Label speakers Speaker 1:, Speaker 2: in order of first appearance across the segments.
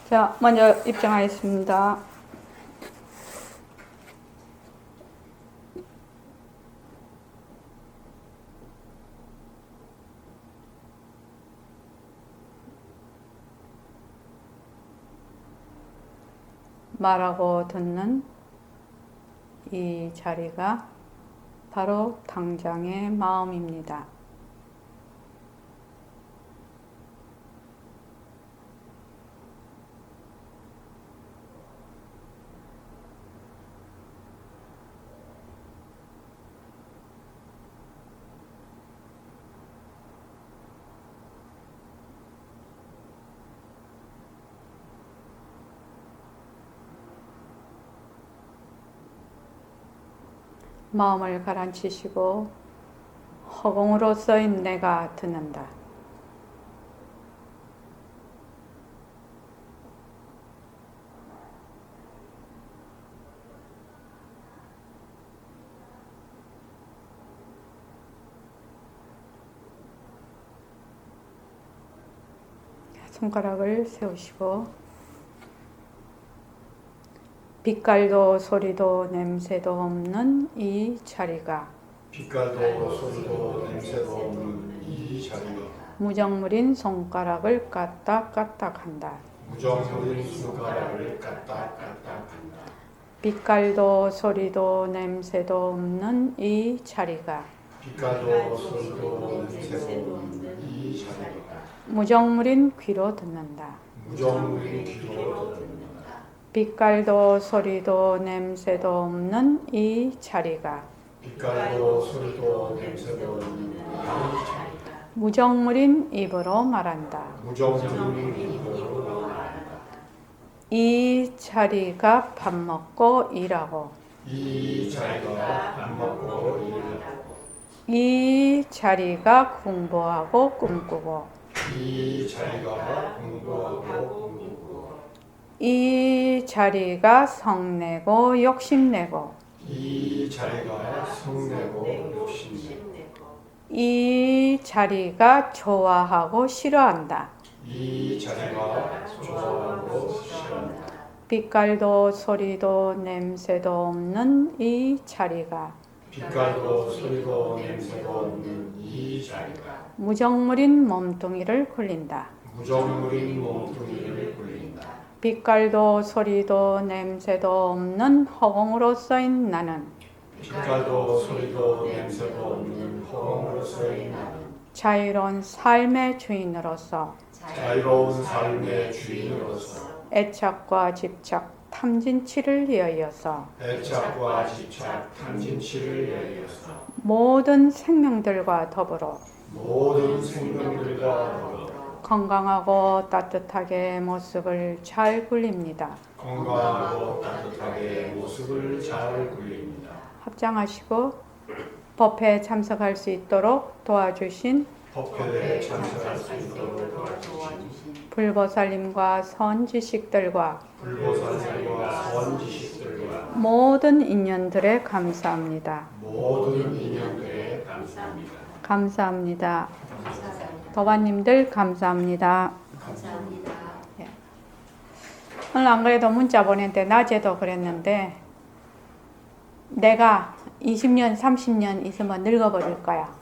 Speaker 1: 자, 먼저 입장하겠습니다. 말하고 듣는 이 자리가 바로 당장의 마음입니다. 마음을 가라앉히시고 허공으로 써인 내가 듣는다. 손가락을 세우시고 빛깔도 소리도 냄새도 없는 이 자리가
Speaker 2: 빛깔도 소리도 냄새도 없는 이 자리가
Speaker 1: 무정물인 손가락을 까딱까딱한다.
Speaker 2: 무정물인 손가락을 까딱까딱한다.
Speaker 1: 빛깔도 소리도 냄새도 없는 이 자리가
Speaker 2: 빛깔도 소리도 냄새도 없는 이 자리가
Speaker 1: 무정물인 귀로 듣는다.
Speaker 2: 무정물인 귀로 듣는다.
Speaker 1: 빛깔도 소리도 냄새도 없는 이 자리가
Speaker 2: 빛깔도 소리도 냄새도 없는 이 자리가
Speaker 1: 무정물인 입으로 말한다.
Speaker 2: 무정물인 입으로 말한다.
Speaker 1: 이 자리가 밥 먹고 일하고
Speaker 2: 이 자리가 밥 먹고 일하고
Speaker 1: 이 자리가 공부하고 꿈꾸고
Speaker 2: 이 자리가 공부하고 꿈꾸고
Speaker 1: 이 자리가 성내고 욕심내고
Speaker 2: 이 자리가 성내고 욕심내고
Speaker 1: 이 자리가 좋아하고 싫어한다.
Speaker 2: 이 자리가 좋아하고 싫어한다.
Speaker 1: 빛깔도 소리도 냄새도 없는 이 자리가
Speaker 2: 빛깔도 소리도 냄새도 없는 이 자리가
Speaker 1: 무정물인 몸뚱이를 굴린다.
Speaker 2: 무정물인 몸뚱이를 굴린다.
Speaker 1: 빛깔도 소리도 냄새도 없는 허공으로 써인 나는
Speaker 2: 빛깔도 소리도 냄새도 없는 허공으로 서인 나는
Speaker 1: 자유로운 삶의 주인으로서
Speaker 2: 자유로운 삶의 주인으로서
Speaker 1: 애착과 집착, 탐진치를 위하여서
Speaker 2: 애착과 집착, 탐진치를 위하여서
Speaker 1: 모든 생명들과 더불어
Speaker 2: 모든 생명들과 더불어
Speaker 1: 건강하고 따뜻하게 모습을 잘 굴립니다.
Speaker 2: 건강하고 따뜻하게 모습을 잘 굴립니다.
Speaker 1: 합장하시고 법회에 참석할 수 있도록 도와주신
Speaker 2: 법회에 참석할 수 있도록 도와주신
Speaker 1: 불보살님과 선지식들과
Speaker 2: 불보살님과 선지식들과
Speaker 1: 모든 인연들에 감사합니다.
Speaker 2: 모든 인연들에 감사합니다.
Speaker 1: 감사합니다. 도반님들 감사합니다.
Speaker 2: 감사합니다.
Speaker 1: 예. 오늘 안 그래도 문자 보냈는데 낮에도 그랬는데 내가 20년, 30년 있으면 늙어버릴 거야.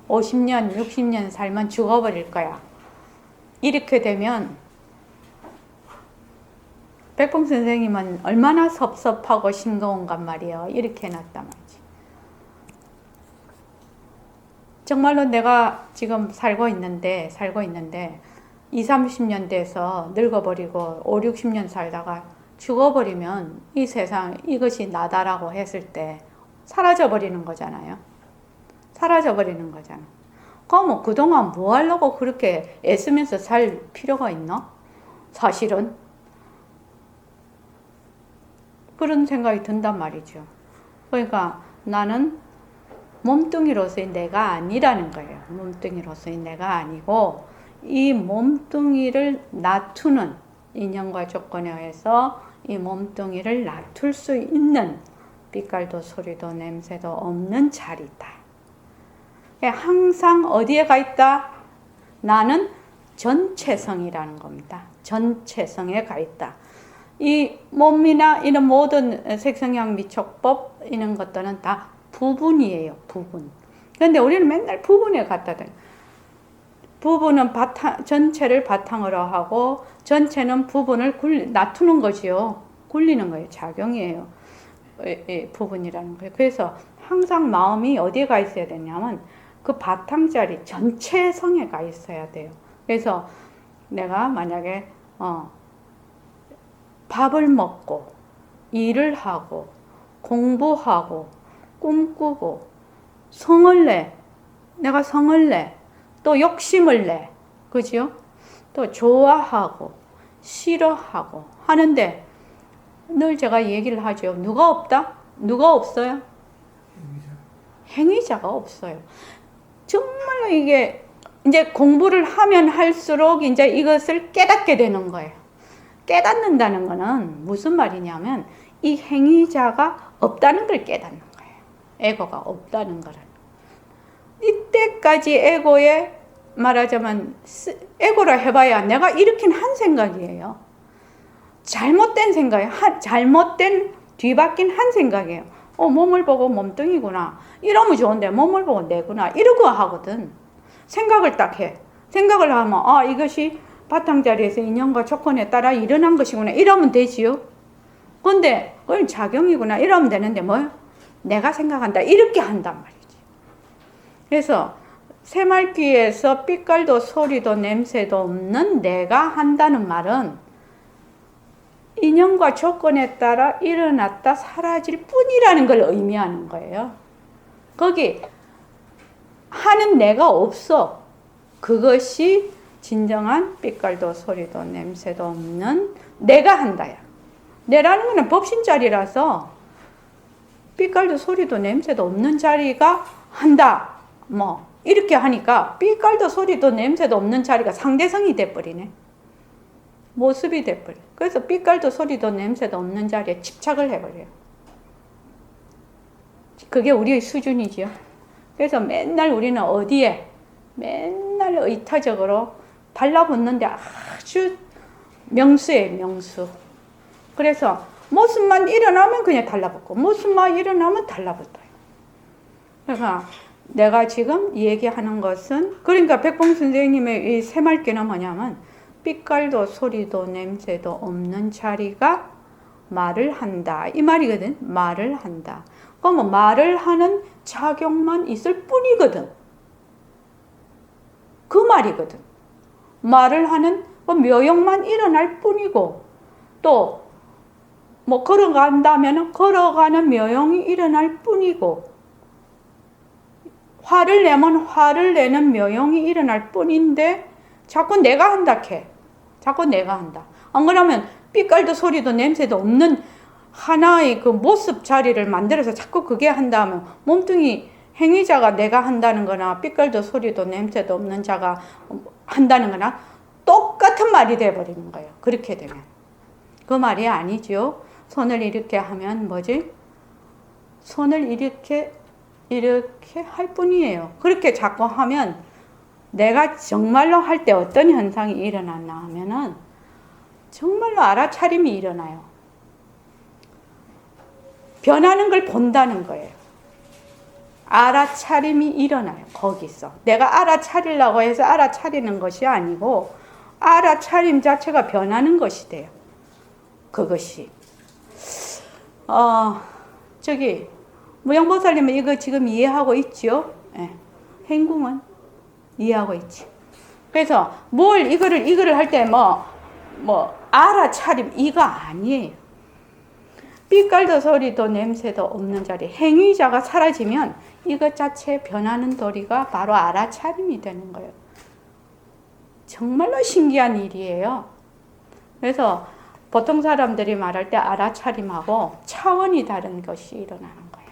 Speaker 1: 50년, 60년 살면 죽어버릴 거야. 이렇게 되면 백봉 선생님은 얼마나 섭섭하고 싱거운간 말이에요. 이렇게 해놨단 말이지. 정말로 내가 지금 살고 있는데 20, 30년 돼서 늙어버리고 5, 60년 살다가 죽어버리면 이 세상 이것이 나다라고 했을 때 사라져버리는 거잖아요. 사라져버리는 거잖아. 그럼 그동안 뭐 하려고 그렇게 애쓰면서 살 필요가 있나? 사실은 그런 생각이 든단 말이죠. 그러니까 나는 몸뚱이로서의 내가 아니라는 거예요. 몸뚱이로서의 내가 아니고 이 몸뚱이를 놔두는 인연과 조건에 의해서 이 몸뚱이를 놔둘 수 있는 빛깔도 소리도 냄새도 없는 자리다. 항상 어디에 가 있다? 나는 전체성이라는 겁니다. 전체성에 가 있다. 이 몸이나 이런 모든 색성향 미촉법 이런 것들은 다 부분이에요. 부분. 그런데 우리는 맨날 부분에 갖다 대. 부분은 전체를 바탕으로 하고 전체는 부분을 놔두는 거지요. 굴리는 거예요. 작용이에요. 부분이라는 거예요. 그래서 항상 마음이 어디에 가 있어야 되냐면 그 바탕자리 전체성에 가 있어야 돼요. 그래서 내가 만약에 밥을 먹고 일을 하고 공부하고 꿈꾸고 성을 내, 내가 성을 내, 또 욕심을 내, 그죠? 또 좋아하고 싫어하고 하는데 늘 제가 얘기를 하죠. 누가 없다? 누가 없어요? 행위자가 없어요. 정말로 이게 이제 공부를 하면 할수록 이제 이것을 깨닫게 되는 거예요. 깨닫는다는 거는 무슨 말이냐면 이 행위자가 없다는 걸 깨닫는 거예요. 에고가 없다는 거를. 이때까지 에고에 말하자면 에고라 해봐야 내가 일으킨 한 생각이에요. 잘못된 생각이에요. 잘못된 뒤바뀐 한 생각이에요. 몸을 보고 몸뚱이구나. 이러면 좋은데 몸을 보고 내구나. 이러고 하거든. 생각을 딱 해. 생각을 하면 이것이 바탕자리에서 인연과 조건에 따라 일어난 것이구나. 이러면 되지요. 근데 그건 작용이구나. 이러면 되는데 뭐요? 내가 생각한다. 이렇게 한단 말이지. 그래서 새말귀에서 빛깔도 소리도 냄새도 없는 내가 한다는 말은 인연과 조건에 따라 일어났다 사라질 뿐이라는 걸 의미하는 거예요. 거기 하는 내가 없어. 그것이 진정한 빛깔도 소리도 냄새도 없는 내가 한다야. 내라는 거는 법신자리라서 빛깔도 소리도 냄새도 없는 자리가 한다. 이렇게 하니까 빛깔도 소리도 냄새도 없는 자리가 상대성이 돼버리네. 모습이 돼버려. 그래서 빛깔도 소리도 냄새도 없는 자리에 집착을 해버려요. 그게 우리의 수준이지요. 그래서 맨날 우리는 어디에 맨날 의타적으로 달라붙는데 아주 명수예요, 명수. 그래서 모습만 일어나면 그냥 달라붙고 모습만 일어나면 달라붙어요. 그러니까 내가 지금 얘기하는 것은 그러니까 백봉 선생님의 이 새말귀는 뭐냐면 빛깔도 소리도 냄새도 없는 자리가 말을 한다. 이 말이거든. 말을 한다. 그러면 말을 하는 작용만 있을 뿐이거든. 그 말이거든. 말을 하는 묘용만 일어날 뿐이고 또 걸어간다면 걸어가는 묘용이 일어날 뿐이고 화를 내면 화를 내는 묘용이 일어날 뿐인데 자꾸 내가 한다 캐. 자꾸 내가 한다. 안 그러면 빛깔도 소리도 냄새도 없는 하나의 그 모습 자리를 만들어서 자꾸 그게 한다면 몸뚱이 행위자가 내가 한다는 거나 빛깔도 소리도 냄새도 없는 자가 한다는 거나 똑같은 말이 돼버리는 거예요. 그렇게 되면. 그 말이 아니죠. 손을 이렇게 하면 뭐지? 손을 이렇게 할 뿐이에요. 그렇게 자꾸 하면 내가 정말로 할 때 어떤 현상이 일어났나 하면은 정말로 알아차림이 일어나요. 변하는 걸 본다는 거예요. 알아차림이 일어나요. 거기서. 내가 알아차리려고 해서 알아차리는 것이 아니고 알아차림 자체가 변하는 것이 돼요. 그것이. 무용보살님은 이거 지금 이해하고 있죠? 네. 행궁은 이해하고 있지. 그래서 이거를 할 때 알아차림 이거 아니에요. 빛깔도 소리도 냄새도 없는 자리 행위자가 사라지면 이것 자체 변하는 도리가 바로 알아차림이 되는 거예요. 정말로 신기한 일이에요. 그래서 보통 사람들이 말할 때 알아차림하고 차원이 다른 것이 일어나는 거예요.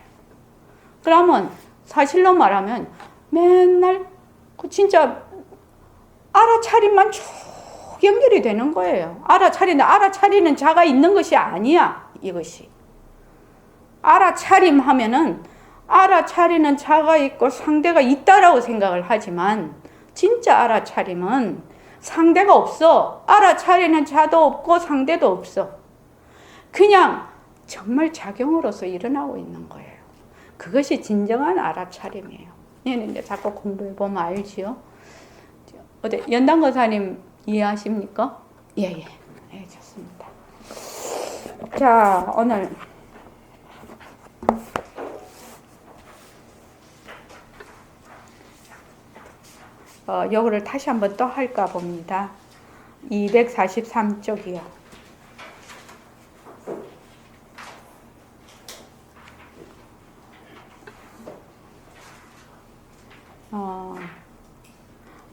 Speaker 1: 그러면 사실로 말하면 맨날 진짜 알아차림만 쭉 연결이 되는 거예요. 알아차리는 자가 있는 것이 아니야. 이것이. 알아차림 하면은 알아차리는 자가 있고 상대가 있다라고 생각을 하지만 진짜 알아차림은 상대가 없어. 알아차리는 자도 없고 상대도 없어. 그냥 정말 작용으로서 일어나고 있는 거예요. 그것이 진정한 알아차림이에요. 얘는 이제 자꾸 공부해보면 알지요. 어때, 연단 권사님 이해하십니까? 예, 좋습니다. 자, 오늘 요거를 다시 한번 또 할까 봅니다. 243쪽이요.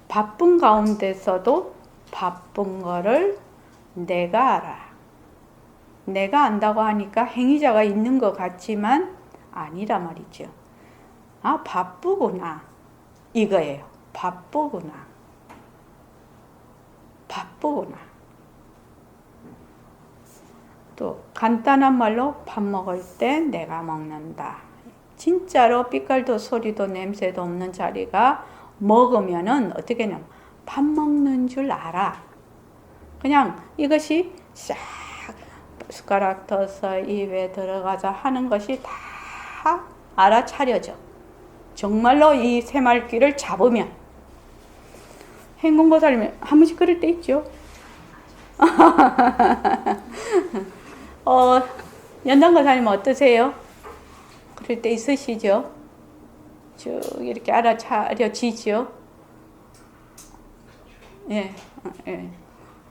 Speaker 1: 바쁜 가운데서도 바쁜 거를 내가 알아. 내가 안다고 하니까 행위자가 있는 것 같지만 아니라 말이죠. 아, 바쁘구나. 이거예요. 바쁘구나. 또 간단한 말로 밥 먹을 때 내가 먹는다. 진짜로 빛깔도 소리도 냄새도 없는 자리가 먹으면은 어떻게 하냐면 밥 먹는 줄 알아. 그냥 이것이 싹 숟가락 떠서 입에 들어가자 하는 것이 다 알아차려져. 정말로 이 새말귀를 잡으면. 행공고사님 한 번씩 그럴 때 있죠. 연단고사님 어떠세요? 그럴 때 있으시죠? 쭉 이렇게 알아차려지죠? 예.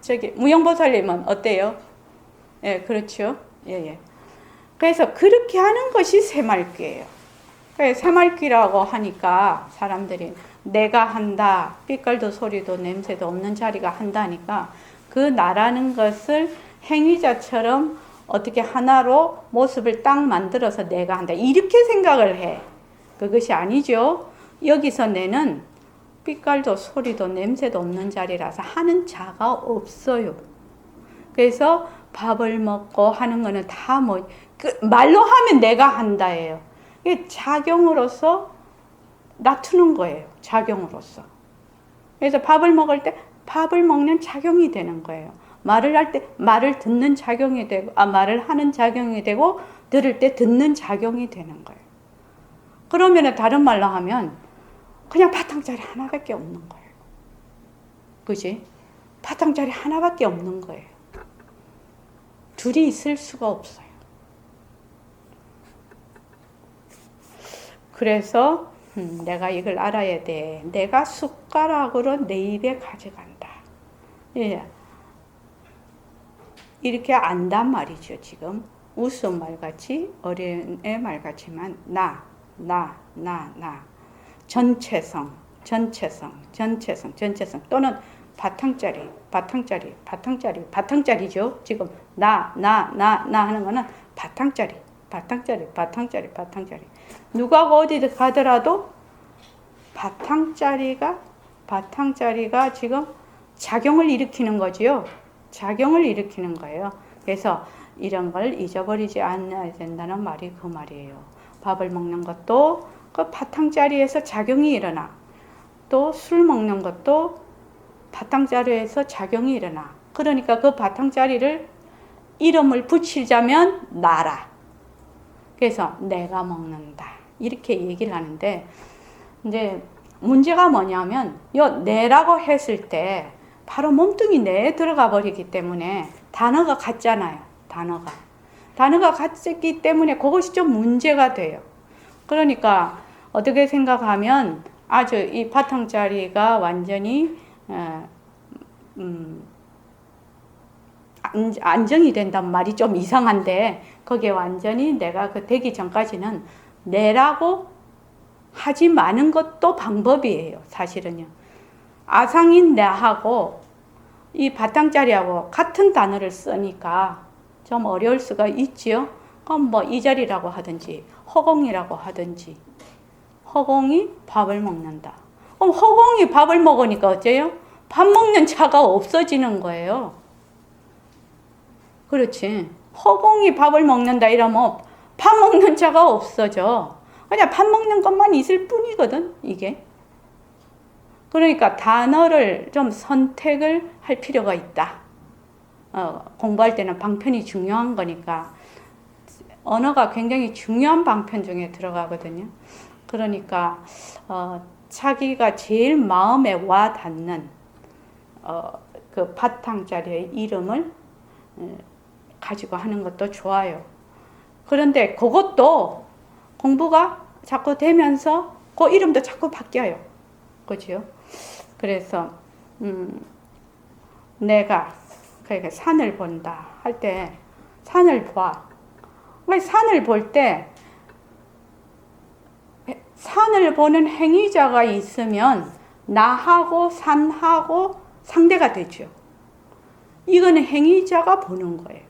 Speaker 1: 저기 무용보살님은 어때요? 예, 그렇죠. 예. 그래서 그렇게 하는 것이 새말귀예요. 그래서 새말귀라고 하니까 사람들이 내가 한다, 빛깔도 소리도 냄새도 없는 자리가 한다니까 그 나라는 것을 행위자처럼 어떻게 하나로 모습을 딱 만들어서 내가 한다 이렇게 생각을 해. 그것이 아니죠. 여기서 내는 빛깔도 소리도 냄새도 없는 자리라서 하는 자가 없어요. 그래서 밥을 먹고 하는 거는 다 말로 하면 내가 한다예요. 이게 작용으로서 놔두는 거예요. 작용으로서. 그래서 밥을 먹을 때 밥을 먹는 작용이 되는 거예요. 말을 할 때 말을 듣는 작용이 되고, 말을 하는 작용이 되고, 들을 때 듣는 작용이 되는 거예요. 그러면 다른 말로 하면 그냥 바탕자리 하나밖에 없는 거예요. 그지? 바탕자리 하나밖에 없는 거예요. 둘이 있을 수가 없어요. 그래서 내가 이걸 알아야 돼. 내가 숟가락으로 내 입에 가져간다. 예. 이렇게 안단 말이죠. 지금 우스운 말같이 어린애 말같지만 나 전체성 또는 바탕자리죠. 지금 나 하는 거는 바탕자리. 누가 어디 가더라도 바탕자리가 지금 작용을 일으키는 거지요. 작용을 일으키는 거예요. 그래서 이런 걸 잊어버리지 않아야 된다는 말이 그 말이에요. 밥을 먹는 것도 그 바탕자리에서 작용이 일어나. 또 술 먹는 것도 바탕자리에서 작용이 일어나. 그러니까 그 바탕자리를 이름을 붙이자면 나라. 그래서 내가 먹는다. 이렇게 얘기를 하는데 이제 문제가 뭐냐면 요 내라고 했을 때 바로 몸뚱이 내에 들어가 버리기 때문에 단어가 같잖아요. 단어가 같기 때문에 그것이 좀 문제가 돼요. 그러니까 어떻게 생각하면 아주 이 바탕자리가 완전히 안정이 된단 말이 좀 이상한데 거기에 완전히 내가 그 되기 전까지는 내라고 하지 마는 것도 방법이에요. 사실은요. 아상인 내하고 이 바탕자리하고 같은 단어를 쓰니까 좀 어려울 수가 있지요. 그럼 뭐 이 자리라고 하든지 허공이라고 하든지. 허공이 밥을 먹는다. 그럼 허공이 밥을 먹으니까 어째요? 밥 먹는 자가 없어지는 거예요. 그렇지. 허공이 밥을 먹는다 이러면 밥 먹는 자가 없어져. 그냥 밥 먹는 것만 있을 뿐이거든, 이게. 그러니까 단어를 좀 선택을 할 필요가 있다. 공부할 때는 방편이 중요한 거니까 언어가 굉장히 중요한 방편 중에 들어가거든요. 그러니까 자기가 제일 마음에 와 닿는 그 바탕자리의 이름을 가지고 하는 것도 좋아요. 그런데 그것도 공부가 자꾸 되면서 그 이름도 자꾸 바뀌어요. 그죠? 그래서 내가 그러니까 산을 본다 할 때 산을 봐. 산을 볼 때 산을 보는 행위자가 있으면 나하고 산하고 상대가 되죠. 이거는 행위자가 보는 거예요.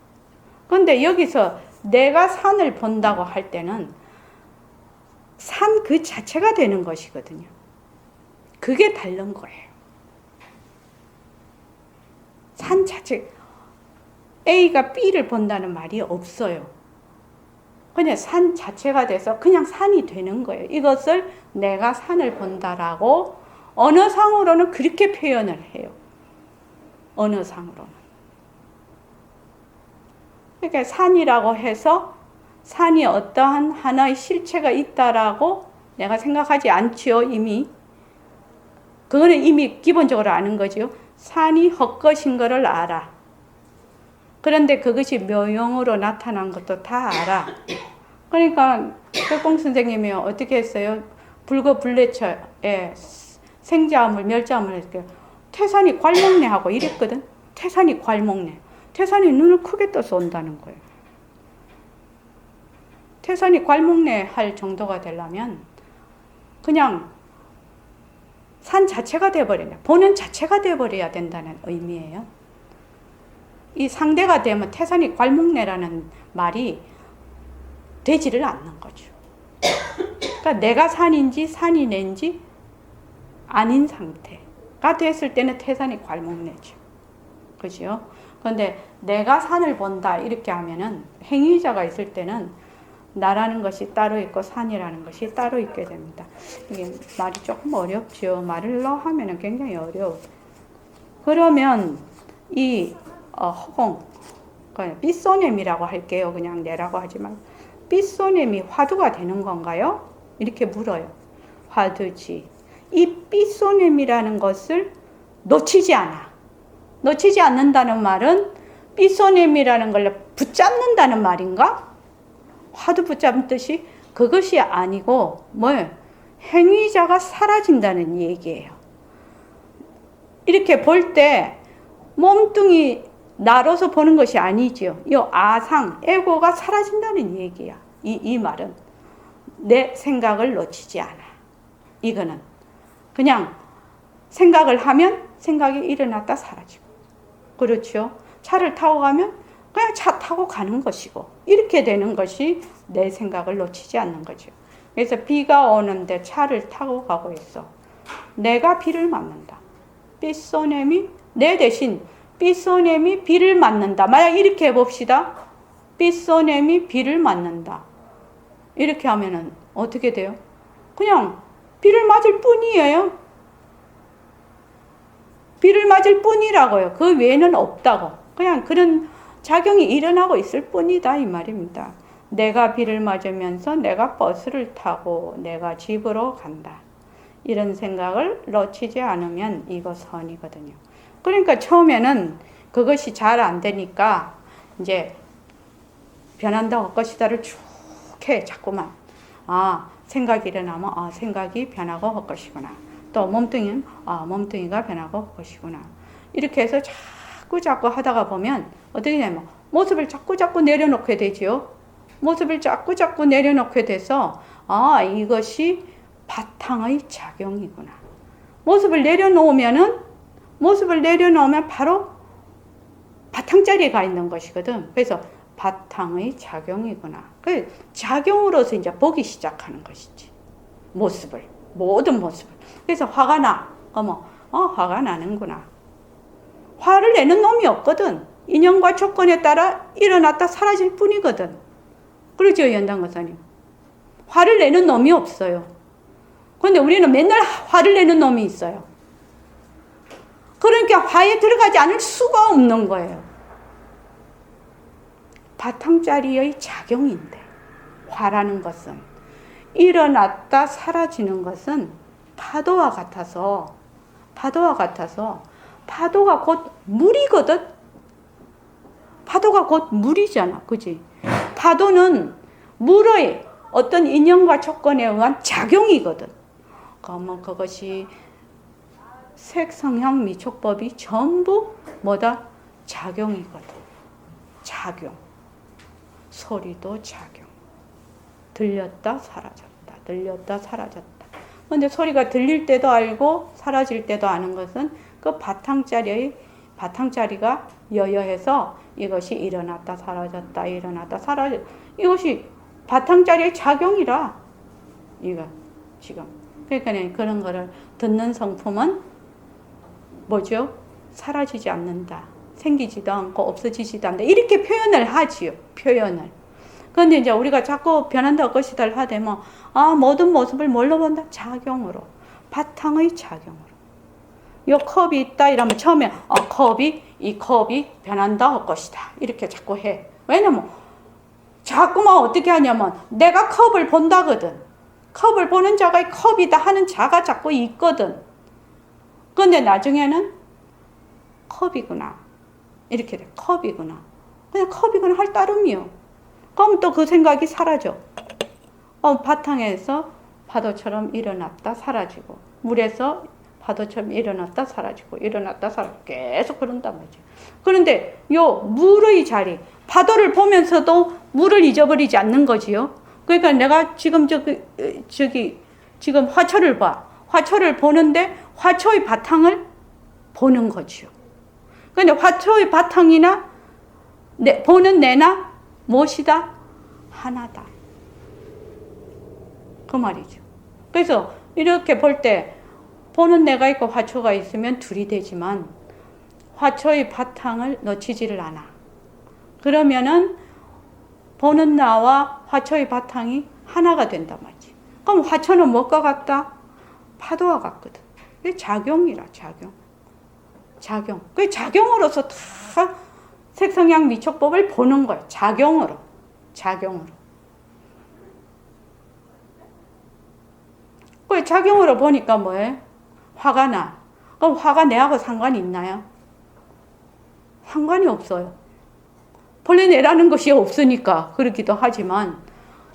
Speaker 1: 그런데 여기서 내가 산을 본다고 할 때는 산 그 자체가 되는 것이거든요. 그게 다른 거예요. 산 자체, A가 B를 본다는 말이 없어요. 그냥 산 자체가 돼서 그냥 산이 되는 거예요. 이것을 내가 산을 본다라고 언어상으로는 그렇게 표현을 해요. 언어상으로는. 그러니까 산이라고 해서 산이 어떠한 하나의 실체가 있다라고 내가 생각하지 않지요, 이미. 그거는 이미 기본적으로 아는 거죠. 산이 헛것인 거를 알아. 그런데 그것이 묘용으로 나타난 것도 다 알아. 그러니까 백공 선생님이 어떻게 했어요? 불거불레처에 생자물, 멸자물 이렇게 태산이 괄목내 하고 이랬거든. 태산이 괄목내. 태산이 눈을 크게 떠서 온다는 거예요. 태산이 괄목내 할 정도가 되려면 그냥 산 자체가 돼버리네. 보는 자체가 돼버려야 된다는 의미예요. 이 상대가 되면 태산이 괄목내라는 말이 되지를 않는 거죠. 그러니까 내가 산인지 산이 낸지 아닌 상태가 됐을 때는 태산이 괄목내죠. 그죠? 그런데 내가 산을 본다 이렇게 하면은 행위자가 있을 때는 나라는 것이 따로 있고 산이라는 것이 따로 있게 됩니다. 이게 말이 조금 어렵죠. 말로 하면은 굉장히 어려워. 그러면 이 허공, 삐소넴이라고 할게요. 그냥 내라고 하지 말고. 삐소넴이 화두가 되는 건가요? 이렇게 물어요. 화두지. 이 삐소넴이라는 것을 놓치지 않아. 놓치지 않는다는 말은 삐소넴이라는 걸 붙잡는다는 말인가? 화두 붙잡듯이 그것이 아니고 뭐예요? 행위자가 사라진다는 얘기예요. 이렇게 볼 때 몸뚱이 나로서 보는 것이 아니지요. 이 아상, 에고가 사라진다는 얘기야. 이 말은 내 생각을 놓치지 않아. 이거는 그냥 생각을 하면 생각이 일어났다 사라지고, 그렇죠? 차를 타고 가면 그냥 차 타고 가는 것이고, 이렇게 되는 것이 내 생각을 놓치지 않는 거죠. 그래서 비가 오는데 차를 타고 가고 있어. 내가 비를 맞는다. 삐소넴이 내 대신 삐소넴이 비를 맞는다. 만약 이렇게 해봅시다. 삐소넴이 비를 맞는다. 이렇게 하면은 어떻게 돼요? 그냥 비를 맞을 뿐이에요. 비를 맞을 뿐이라고요. 그 외에는 없다고. 그냥 그런 작용이 일어나고 있을 뿐이다 이 말입니다. 내가 비를 맞으면서 내가 버스를 타고 내가 집으로 간다. 이런 생각을 놓치지 않으면 이거 선이거든요. 그러니까 처음에는 그것이 잘 안 되니까 이제 변한다 헛것이다를 쭉 해 자꾸만. 생각이 일어나면 생각이 변하고 헛것이구나. 또 몸뚱이는 몸뚱이가 변하고 헛것이구나. 이렇게 해서 자꾸 하다가 보면 어떻게 되냐면 모습을 자꾸 내려놓게 되죠. 모습을 자꾸 내려놓게 돼서 이것이 바탕의 작용이구나. 모습을 내려놓으면 바로 바탕자리에 가 있는 것이거든. 그래서 바탕의 작용이구나. 그 작용으로서 이제 보기 시작하는 것이지. 모습을, 모든 모습을. 그래서 화가 나. 화가 나는구나. 화를 내는 놈이 없거든. 인연과 조건에 따라 일어났다 사라질 뿐이거든. 그렇죠, 연당 권사님? 화를 내는 놈이 없어요. 그런데 우리는 맨날 화를 내는 놈이 있어요. 그러니까 화에 들어가지 않을 수가 없는 거예요. 바탕자리의 작용인데, 화라는 것은 일어났다 사라지는 것은 파도와 같아서 파도가 곧 물이거든. 파도가 곧 물이잖아, 그지? 파도는 물의 어떤 인연과 조건에 의한 작용이거든. 그러면 그것이 색성향 미촉법이 전부 뭐다? 작용이거든. 작용. 소리도 작용. 들렸다 사라졌다. 들렸다 사라졌다. 근데 소리가 들릴 때도 알고 사라질 때도 아는 것은 그 바탕자리가 여여해서 이것이 일어났다 사라졌다 일어났다 사라졌다. 이것이 바탕자리의 작용이라. 이거 지금. 그러니까 그런 거를 듣는 성품은 뭐죠? 사라지지 않는다. 생기지도 않고 없어지지도 않는다. 이렇게 표현을 하지요. 표현을. 그런데 이제 우리가 자꾸 변한다 것이다 하되면 모든 모습을 뭘로 본다? 작용으로. 바탕의 작용으로. 요 컵이 있다 이러면 처음에 이 컵이 변한다 할 것이다. 이렇게 자꾸 해. 왜냐면 자꾸만 어떻게 하냐면 내가 컵을 본다거든. 컵을 보는 자가 이 컵이다 하는 자가 자꾸 있거든. 근데 나중에는 컵이구나. 이렇게 돼. 컵이구나. 그냥 컵이구나 할 따름이요. 그럼 또 그 생각이 사라져. 바탕에서 파도처럼 일어났다 사라지고 물에서 파도처럼 일어났다 사라지고 일어났다 사라지고 계속 그런단 말이죠. 그런데 요 물의 자리, 파도를 보면서도 물을 잊어버리지 않는 거지요. 그러니까 내가 지금 지금 화초를 봐. 화초를 보는데 화초의 바탕을 보는 거지요. 그런데 화초의 바탕이나 보는 내나 무엇이다? 하나다. 그 말이죠. 그래서 이렇게 볼 때 보는 내가 있고 화초가 있으면 둘이 되지만 화초의 바탕을 놓치지를 않아. 그러면은 보는 나와 화초의 바탕이 하나가 된단 말이지. 그럼 화초는 뭐가 같다? 파도와 같거든. 그게 작용이라, 작용. 작용. 그 작용으로서 다 색성향 미촉법을 보는 거예요. 작용으로. 그 작용으로 보니까 뭐예요? 화가 나. 그럼 화가 내하고 상관이 있나요? 상관이 없어요. 본래 내라는 것이 없으니까 그렇기도 하지만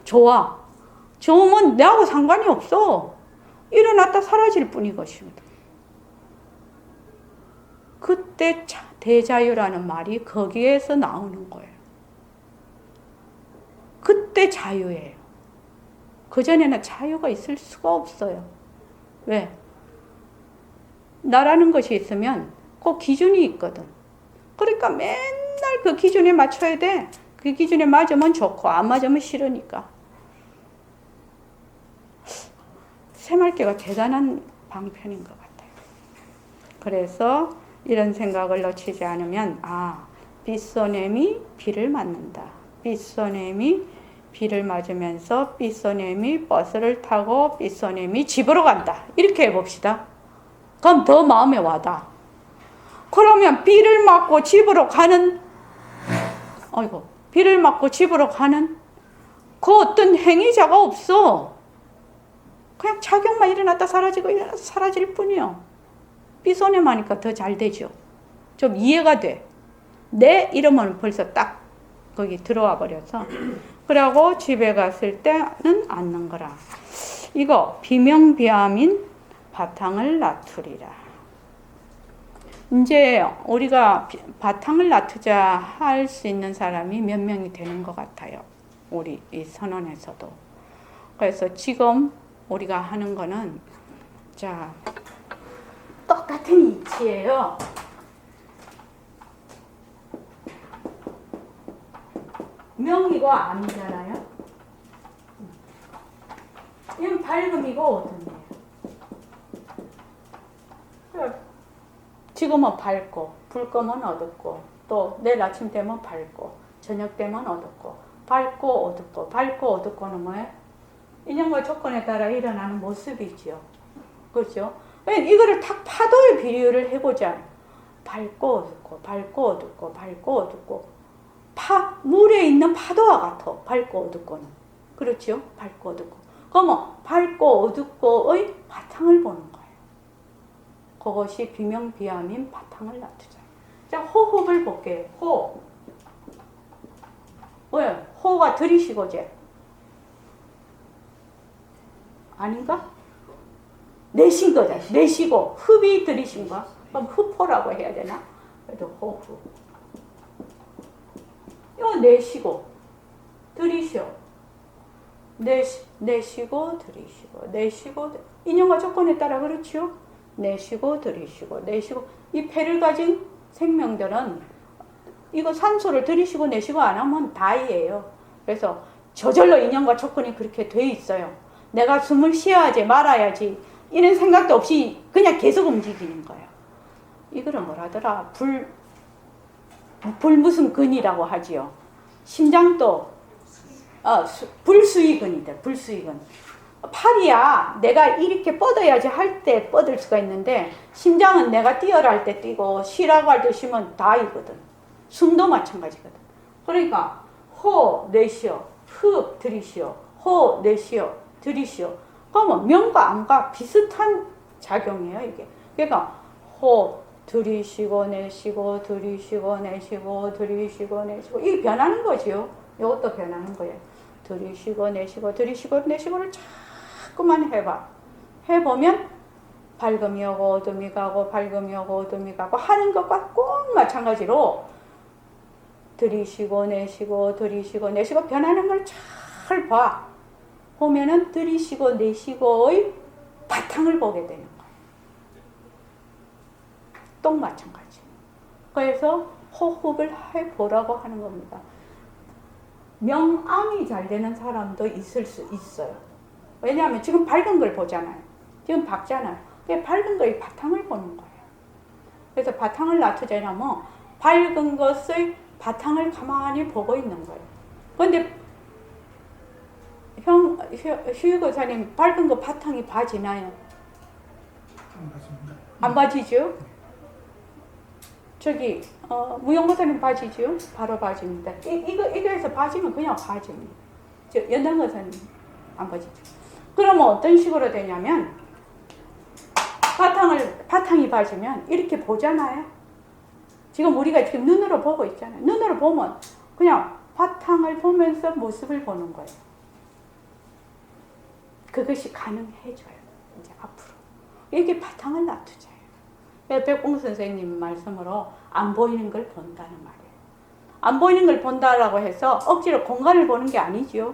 Speaker 1: 좋으면 내하고 상관이 없어. 일어났다 사라질 뿐인 것이거든. 그때 대자유라는 말이 거기에서 나오는 거예요. 그때 자유예요. 그전에는 자유가 있을 수가 없어요. 왜? 나라는 것이 있으면 꼭 기준이 있거든. 그러니까 맨날 그 기준에 맞춰야 돼. 그 기준에 맞으면 좋고 안 맞으면 싫으니까. 새말개가 대단한 방편인 것 같아요. 그래서 이런 생각을 놓치지 않으면 빗소냄이 비를 맞는다. 빗소냄이 비를 맞으면서 빗소냄이 버스를 타고 빗소냄이 집으로 간다. 이렇게 해봅시다. 그럼 더 마음에 와닿아. 그러면 비를 맞고 집으로 가는 그 어떤 행위자가 없어. 그냥 작용만 일어났다 사라지고 일어났다 사라질 뿐이요. 빗소냄 하니까 더 잘 되죠. 좀 이해가 돼. 내 이름은 벌써 딱 거기 들어와 버려서. 그러고 집에 갔을 때는 앉는 거라. 이거 비명비암인 바탕을 놔두리라. 이제 우리가 바탕을 놔두자 할 수 있는 사람이 몇 명이 되는 것 같아요. 우리 이 선언에서도. 그래서 지금 우리가 하는 거는 똑같은 이치예요. 명이고 암이잖아요. 이건 밝음이고 어둠이에요. 지금은 밝고 불 끄면 어둡고 또 내일 아침 되면 밝고 저녁 되면 어둡고 밝고 어둡고 밝고 어둡고는 뭐예요? 인연과 조건에 따라 일어나는 모습이지요. 그렇죠? 이거를 딱 파도에 비유를 해보자. 밝고 어둡고 밝고 어둡고 밝고 어둡고 물에 있는 파도와 같아. 밝고 어둡고는. 그렇죠? 밝고 어둡고. 그러면 밝고 어둡고의 바탕을 보는 거예요. 그것이 비명비암인 바탕을 놔두자. 자, 호흡을 볼게요. 호. 왜? 호가 들이쉬고제. 아닌가? 내쉰 거잖아. 내쉬고 흡이 들이쉰 거. 그럼 흡호라고 해야 되나? 그래도 호흡. 이거 내쉬고 들이쉬어. 내쉬고 들이쉬고 내쉬고 인연과 조건에 따라 그렇지요? 내쉬고 들이쉬고 내쉬고 이 폐를 가진 생명들은 이거 산소를 들이쉬고 내쉬고 안 하면 다이예요. 그래서 저절로 인연과 조건이 그렇게 돼 있어요. 내가 숨을 쉬어야지 말아야지 이런 생각도 없이 그냥 계속 움직이는 거예요. 이거를 뭐라더라? 불 무슨 근이라고 하지요. 심장도 불수의근이다. 불수의근. 팔이야 내가 이렇게 뻗어야지 할 때 뻗을 수가 있는데 심장은 내가 뛰어라 할 때 뛰고 쉬라고 할 때 쉬면 다이거든. 숨도 마찬가지거든. 그러니까 호 내쉬어 흡 들이쉬어 호 내쉬어 들이쉬어. 그러면 명과 암과 비슷한 작용이에요 이게. 그러니까 호 들이쉬고 내쉬고 들이쉬고 내쉬고 들이쉬고 내쉬고 이게 변하는 거지요. 이것도 변하는 거예요. 들이쉬고 내쉬고 들이쉬고 내쉬고를 자꾸만 해봐. 해보면 밝음이 오고 어둠이 가고 밝음이 오고 어둠이 가고 하는 것과 꼭 마찬가지로 들이쉬고 내쉬고 들이쉬고 내쉬고 변하는 걸 잘 봐. 보면은 들이쉬고 내쉬고의 바탕을 보게 되는 거예요. 또 마찬가지. 그래서 호흡을 해보라고 하는 겁니다. 명암이 잘 되는 사람도 있을 수 있어요. 왜냐하면 지금 밝은 걸 보잖아요. 지금 밝잖아요. 밝은 거의 바탕을 보는 거예요. 그래서 바탕을 놔두자면 밝은 것의 바탕을 가만히 보고 있는 거예요. 그런데 휴 교사님 밝은 거 바탕이 봐지나요?
Speaker 2: 안 봐집니다.
Speaker 1: 안 봐지죠? 저기 무용 교사님 봐지죠? 바로 봐집니다. 이거에서 봐지면 그냥 봐집니다. 연당 교사님 안 봐지죠? 그러면 어떤 식으로 되냐면 바탕이 봐지면 이렇게 보잖아요. 지금 우리가 지금 눈으로 보고 있잖아요. 눈으로 보면 그냥 바탕을 보면서 모습을 보는 거예요. 그것이 가능해져요. 이제 앞으로. 이게 바탕을 놔두자요. 백봉 선생님 말씀으로 안 보이는 걸 본다는 말이에요. 안 보이는 걸 본다라고 해서 억지로 공간을 보는 게 아니죠.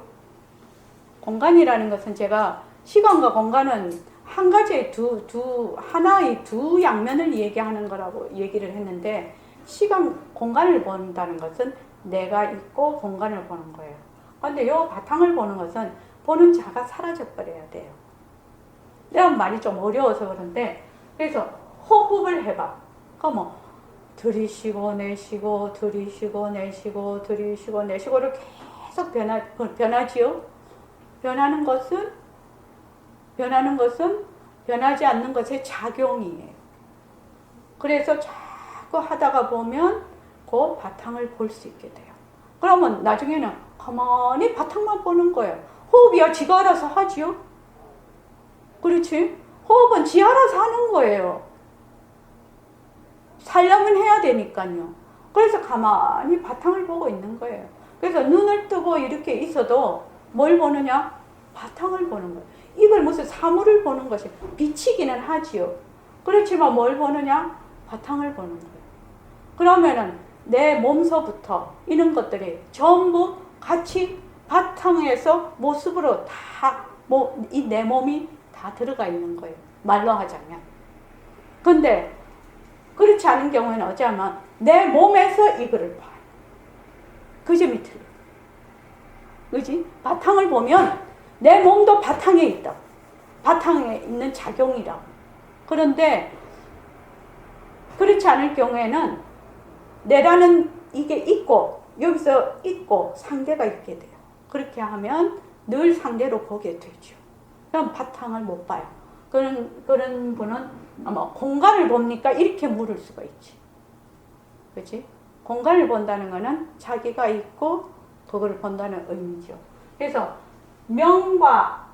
Speaker 1: 공간이라는 것은 제가 시간과 공간은 한 가지의 하나의 두 양면을 얘기하는 거라고 얘기를 했는데 공간을 본다는 것은 내가 있고 공간을 보는 거예요. 그런데 이 바탕을 보는 것은 보는 자가 사라져 버려야 돼요. 내가 말이 좀 어려워서 그런데 그래서 호흡을 해봐. 그러면 들이쉬고 내쉬고 들이쉬고 내쉬고 들이쉬고 내쉬고를 계속 변하지요. 변하는 것은 변하지 않는 것의 작용이에요. 그래서 자꾸 하다가 보면 그 바탕을 볼 수 있게 돼요. 그러면 나중에는 가만히 바탕만 보는 거예요. 호흡이야 지가 알아서 하지요. 그렇지? 호흡은 지 알아서 하는 거예요. 살려면 해야 되니까요. 그래서 가만히 바탕을 보고 있는 거예요. 그래서 눈을 뜨고 이렇게 있어도 뭘 보느냐? 바탕을 보는 거예요. 이걸 무슨 사물을 보는 것이 비치기는 하지요. 그렇지만 뭘 보느냐? 바탕을 보는 거예요. 그러면은 내 몸서부터 이런 것들이 전부 같이 바탕에서 모습으로 다, 내 몸이 다 들어가 있는 거예요. 말로 하자면. 근데 그렇지 않은 경우에는 어쩌면 내 몸에서 이거를 봐요. 그 점이 틀려. 그지? 바탕을 보면 내 몸도 바탕에 있다. 바탕에 있는 작용이라고. 그런데 그렇지 않을 경우에는 내라는 이게 있고 여기서 있고 상대가 있게 돼요. 그렇게 하면 늘 상대로 보게 되죠. 그럼 바탕을 못 봐요. 그런 분은 아마 공간을 봅니까? 이렇게 물을 수가 있지. 그지? 공간을 본다는 거는 자기가 있고 그걸 본다는 의미죠. 그래서 명과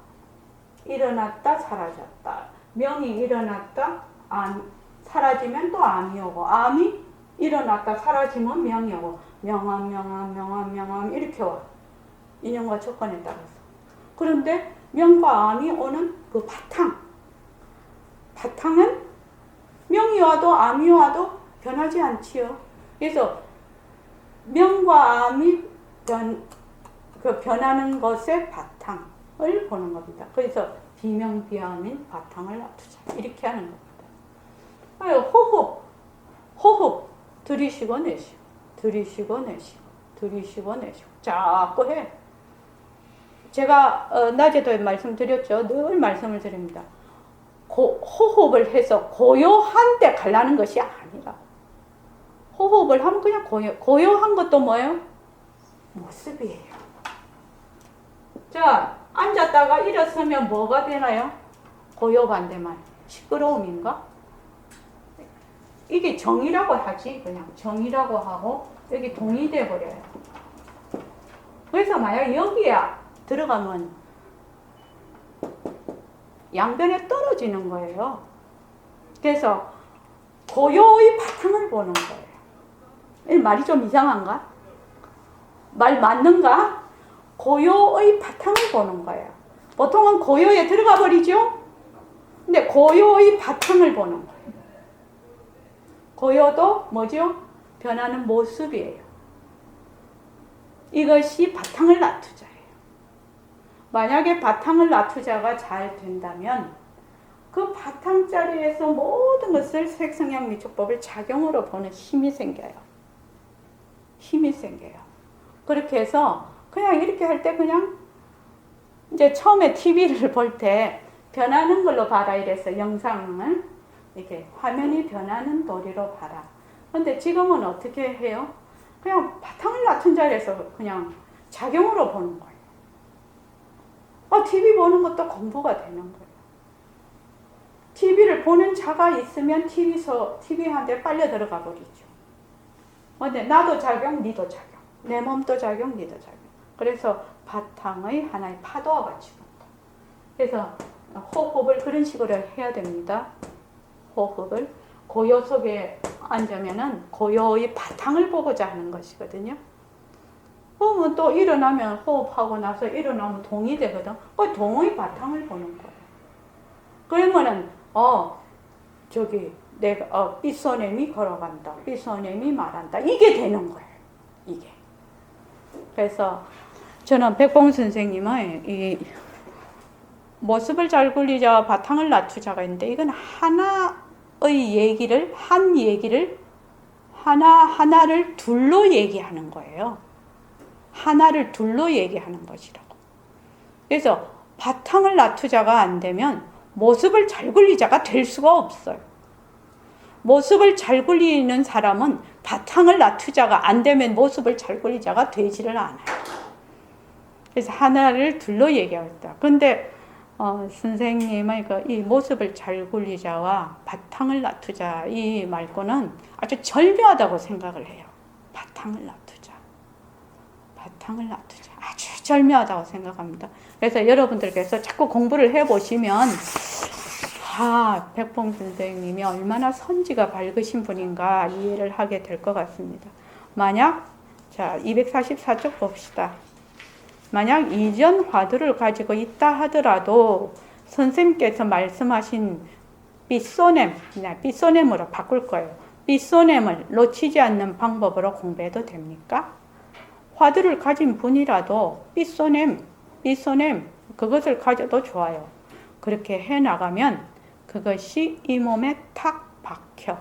Speaker 1: 일어났다 사라졌다. 명이 일어났다 사라지면 또 암이 오고, 암이 일어났다 사라지면 명이 오고, 명암 이렇게 와. 인연과 조건에 따라서. 그런데 명과 암이 오는 그 바탕은 명이 와도 암이 와도 변하지 않지요. 그래서 명과 암이 변하는 것의 바탕을 보는 겁니다. 그래서 비명비암인 바탕을 놔두자. 이렇게 하는 겁니다. 호흡 들이쉬고 내쉬고, 들이쉬고 내쉬고, 들이쉬고 내쉬고 자꾸 해. 제가 낮에도 말씀드렸죠. 늘 말씀을 드립니다. 호흡을 해서 고요한 데 가려는 것이 아니라, 호흡을 하면 그냥 고요한 것도 뭐예요? 모습이에요. 자, 앉았다가 일어서면 뭐가 되나요? 고요 반대말. 시끄러움인가? 이게 정이라고 하지. 그냥 정이라고 하고 여기 동이 돼버려요. 그래서 만약 여기에 들어가면 양변에 떨어지는 거예요. 그래서 고요의 바탕을 보는 거예요. 이 말이 좀 이상한가? 말 맞는가? 고요의 바탕을 보는 거예요. 보통은 고요에 들어가 버리죠? 근데 고요의 바탕을 보는 거예요. 고요도 뭐죠? 변하는 모습이에요. 이것이 바탕을 놔두자예요. 만약에 바탕을 놔두자가 잘 된다면 그 바탕 자리에서 모든 것을 색성향 미촉법을 작용으로 보는 힘이 생겨요. 힘이 생겨요. 그렇게 해서 그냥 이렇게 할 때 그냥 이제 처음에 TV를 볼 때 변하는 걸로 봐라 이래서 영상을 이렇게 화면이 변하는 도리로 봐라. 근데 지금은 어떻게 해요? 그냥 바탕을 놔둔 자리에서 그냥 작용으로 보는 거예요. TV 보는 것도 공부가 되는 거예요. TV를 보는 자가 있으면 TV한테 빨려 들어가 버리죠. 근데 나도 작용, 니도 작용. 내 몸도 작용, 니도 작용. 그래서 바탕의 하나의 파도와 같이 본다. 그래서 호흡을 그런 식으로 해야 됩니다. 호흡을 고요 속에 앉으면은 고요의 바탕을 보고자 하는 것이거든요. 그러면 또 일어나면 호흡하고 나서 일어나면 동이 되거든. 그 동의 바탕을 보는 거예요. 그러면은 내가 삐소냄이 걸어간다. 삐소냄이 말한다. 이게 되는 거예요. 이게. 그래서 저는 백봉 선생님의 이 모습을 잘 굴리자 바탕을 놔두자가 있는데 이건 하나의 얘기를 하나를 둘로 얘기하는 거예요. 하나를 둘로 얘기하는 것이라고. 그래서 바탕을 놔두자가 안 되면 모습을 잘 굴리자가 될 수가 없어요. 모습을 잘 굴리는 사람은 바탕을 놔두자가 안 되면 모습을 잘 굴리자가 되지를 않아요. 그래서 하나를 둘로 얘기하겠다. 근데 선생님의 이 모습을 잘 굴리자와 바탕을 놔두자 이 말고는 아주 절묘하다고 생각을 해요. 바탕을 놔두자. 아주 절묘하다고 생각합니다. 그래서 여러분들께서 자꾸 공부를 해보시면 백봉 선생님이 얼마나 선지가 밝으신 분인가 이해를 하게 될 것 같습니다. 만약 244쪽 봅시다. 만약 이전 화두를 가지고 있다 하더라도 선생님께서 말씀하신 삐소냄으로 바꿀 거예요. 삐소냄을 놓치지 않는 방법으로 공부해도 됩니까? 화두를 가진 분이라도 삐소냄 그것을 가져도 좋아요. 그렇게 해나가면 그것이 이 몸에 탁 박혀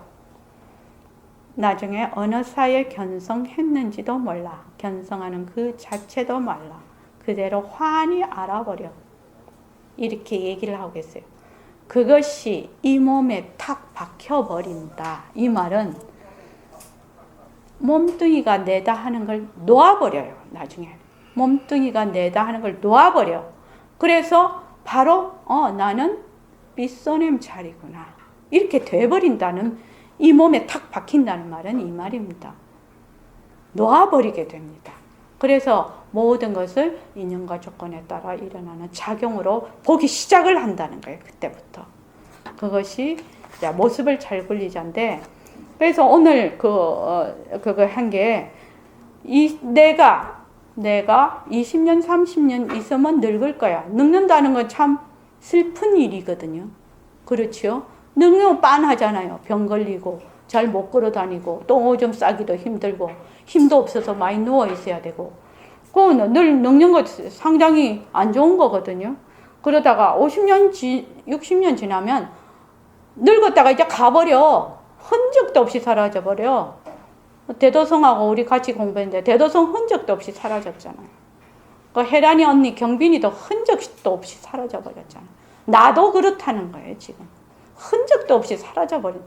Speaker 1: 나중에 어느 사이에 견성했는지도 몰라. 견성하는 그 자체도 몰라. 그대로 환히 알아버려. 이렇게 얘기를 하고 계세요. 그것이 이 몸에 탁 박혀버린다. 이 말은 몸뚱이가 내다 하는 걸 놓아버려요. 나중에 몸뚱이가 내다 하는 걸 놓아버려. 그래서 바로 나는 삐소냄 자리구나. 이렇게 돼버린다는 이 몸에 탁 박힌다는 말은 이 말입니다. 놓아버리게 됩니다. 그래서 모든 것을 인연과 조건에 따라 일어나는 작용으로 보기 시작을 한다는 거예요. 그때부터. 그것이 모습을 잘 굴리자인데, 그래서 오늘 그거 한 게, 내가 20년, 30년 있으면 늙을 거야. 늙는다는 건 참 슬픈 일이거든요. 그렇죠? 늙으면 빤하잖아요. 병 걸리고, 잘 못 걸어 다니고, 또 오줌 싸기도 힘들고, 힘도 없어서 많이 누워 있어야 되고, 늙는 것 상당히 안 좋은 거거든요. 그러다가 50년, 60년 지나면 늙었다가 이제 가버려. 흔적도 없이 사라져버려. 대도성하고 우리 같이 공부했는데 대도성 흔적도 없이 사라졌잖아요. 그 혜란이 언니 경빈이도 흔적도 없이 사라져버렸잖아요. 나도 그렇다는 거예요, 지금. 흔적도 없이 사라져버린.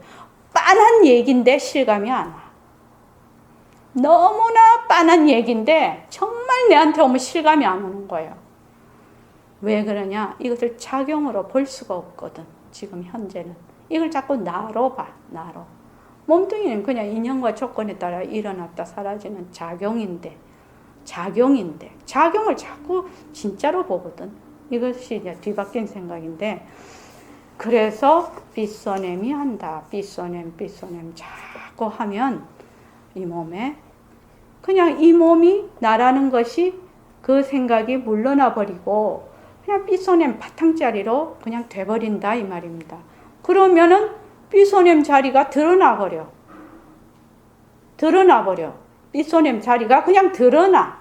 Speaker 1: 빤한 얘기인데 실감이 안 와. 너무나 빤한 얘기인데 정말 내한테 오면 실감이 안 오는 거예요. 왜 그러냐? 이것을 작용으로 볼 수가 없거든. 지금 현재는. 이걸 자꾸 나로 봐. 나로. 몸뚱이는 그냥 인연과 조건에 따라 일어났다 사라지는 작용인데 작용을 자꾸 진짜로 보거든. 이것이 이제 뒤바뀐 생각인데, 그래서 삐쏘냄이 한다. 삐쏘냄 자꾸 하면 이 몸에 그냥 이 몸이 나라는 것이 그 생각이 물러나 버리고 그냥 삐쏘냄 바탕자리로 그냥 돼버린다 이 말입니다. 그러면은 삐쏘냄 자리가 드러나 버려. 삐쏘냄 자리가 그냥 드러나.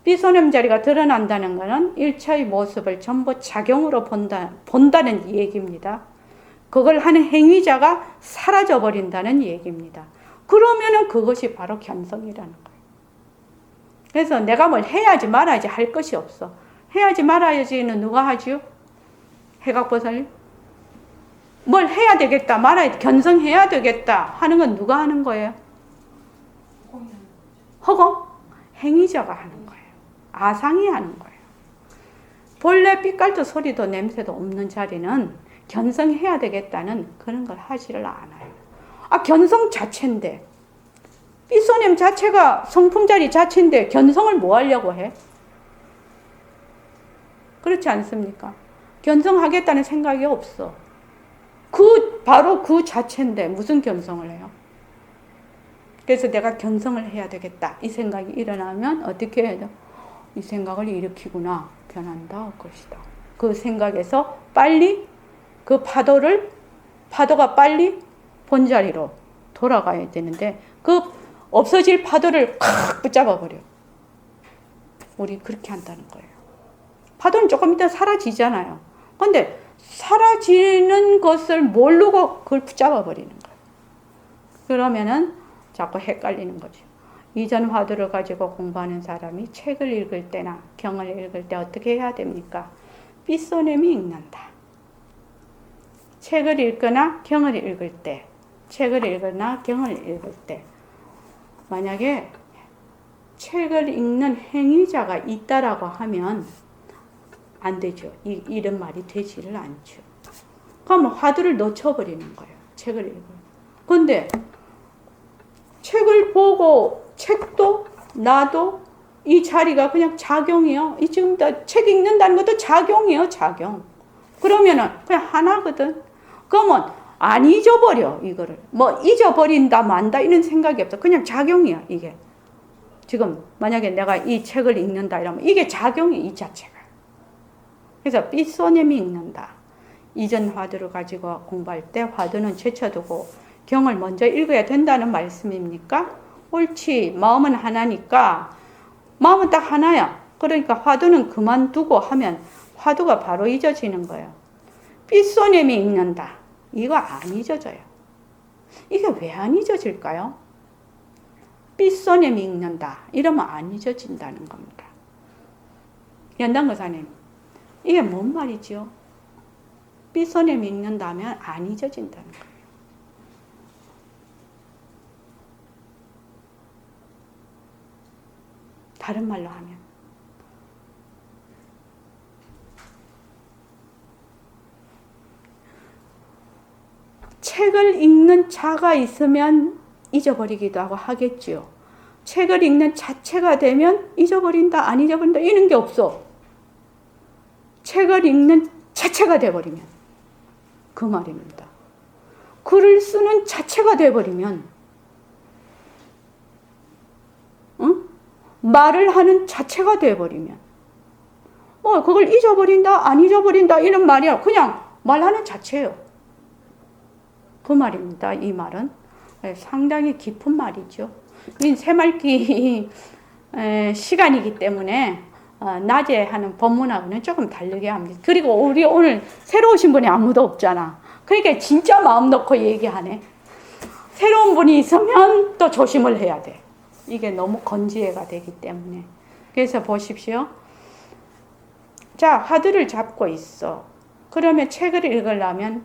Speaker 1: 삐쏘냄 자리가 드러난다는 것은 일체의 모습을 전부 작용으로 본다는 얘기입니다. 그걸 하는 행위자가 사라져 버린다는 얘기입니다. 그러면은 그것이 바로 견성이라는 거예요. 그래서 내가 뭘 해야지 말아야지 할 것이 없어. 해야지 말아야지는 누가 하지요? 해각보살. 뭘 해야 되겠다 말아야 견성해야 되겠다 하는 건 누가 하는 거예요? 허공? 행위자가 하는 거예요. 아상이 하는 거예요. 본래 빛깔도 소리도 냄새도 없는 자리는 견성해야 되겠다는 그런 걸 하지를 않아요. 견성 자체인데, 삐쏘냄 자체가 성품자리 자체인데 견성을 뭐 하려고 해? 그렇지 않습니까? 견성하겠다는 생각이 없어. 바로 그 자체인데 무슨 견성을 해요? 그래서 내가 견성을 해야 되겠다 이 생각이 일어나면 어떻게 해야 돼? 이 생각을 일으키구나. 변한다 할 것이다. 그 생각에서 빨리 그 파도가 빨리 본자리로 돌아가야 되는데 그 없어질 파도를 콱 붙잡아 버려. 우리 그렇게 한다는 거예요. 파도는 조금 이따 사라지잖아요. 근데 사라지는 것을 모르고 그걸 붙잡아 버리는 거예요. 그러면은 자꾸 헷갈리는 거죠. 이전 화두를 가지고 공부하는 사람이 책을 읽을 때나 경을 읽을 때 어떻게 해야 됩니까? 삐쏘냄이 읽는다. 책을 읽거나 경을 읽을 때, 만약에 책을 읽는 행위자가 있다라고 하면 안 되죠. 이런 말이 되지를 않죠. 그러면 화두를 놓쳐버리는 거예요. 책을 읽어요. 근데 책을 보고 책도 나도 이 자리가 그냥 작용이요. 이 지금 책 읽는다는 것도 작용이에요. 작용. 그러면은 그냥 하나거든. 그러면 안 잊어버려 이거를. 뭐 잊어버린다 만다 이런 생각이 없어. 그냥 작용이야 이게. 지금 만약에 내가 이 책을 읽는다 이러면 이게 작용이 이 자체가. 그래서 삐쏘냄이 읽는다. 이전 화두를 가지고 공부할 때 화두는 제쳐두고 경을 먼저 읽어야 된다는 말씀입니까? 옳지. 마음은 하나니까. 마음은 딱 하나야. 그러니까 화두는 그만두고 하면 화두가 바로 잊어지는 거예요. 삐쏘냄이 읽는다. 이거 안 잊어져요. 이게 왜 안 잊어질까요? 삐쏘냄이 읽는다. 이러면 안 잊어진다는 겁니다. 연단거사님, 이게 뭔 말이죠? 삐쏘냄이 읽는다면 안 잊어진다는 거예요. 다른 말로 하면 책을 읽는 자가 있으면 잊어버리기도 하고 하겠지요. 책을 읽는 자체가 되면 잊어버린다, 안 잊어버린다 이런 게 없어. 책을 읽는 자체가 돼버리면 그 말입니다. 글을 쓰는 자체가 돼버리면 말을 하는 자체가 돼버리면 그걸 잊어버린다, 안 잊어버린다 이런 말이야. 그냥 말하는 자체예요. 그 말입니다. 이 말은 상당히 깊은 말이죠. 새말기 시간이기 때문에 낮에 하는 법문하고는 조금 다르게 합니다. 그리고 우리 오늘 새로 오신 분이 아무도 없잖아. 그러니까 진짜 마음 놓고 얘기하네. 새로운 분이 있으면 또 조심을 해야 돼. 이게 너무 건지애가 되기 때문에. 그래서 보십시오. 자, 화두를 잡고 있어. 그러면 책을 읽으려면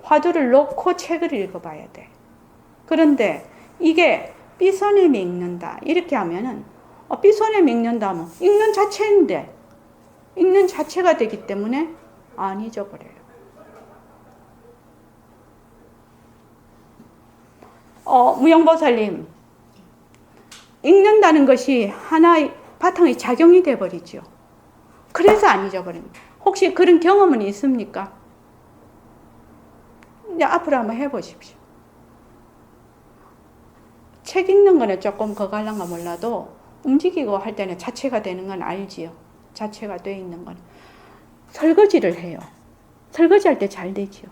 Speaker 1: 화두를 놓고 책을 읽어봐야 돼. 그런데 이게 삐서내미 읽는다 이렇게 하면은 삐서내미 읽는다면 읽는 자체인데 읽는 자체가 되기 때문에 안 잊어버려요. 무용보살님, 읽는다는 것이 하나의 바탕의 작용이 돼버리죠. 그래서 안 잊어버립니다. 혹시 그런 경험은 있습니까? 이제 앞으로 한번 해보십시오. 책 읽는 거는 조금 거갈란가 몰라도 움직이고 할 때는 자체가 되는 건 알지요. 자체가 돼 있는 건. 설거지를 해요. 설거지할 때 잘 되지요.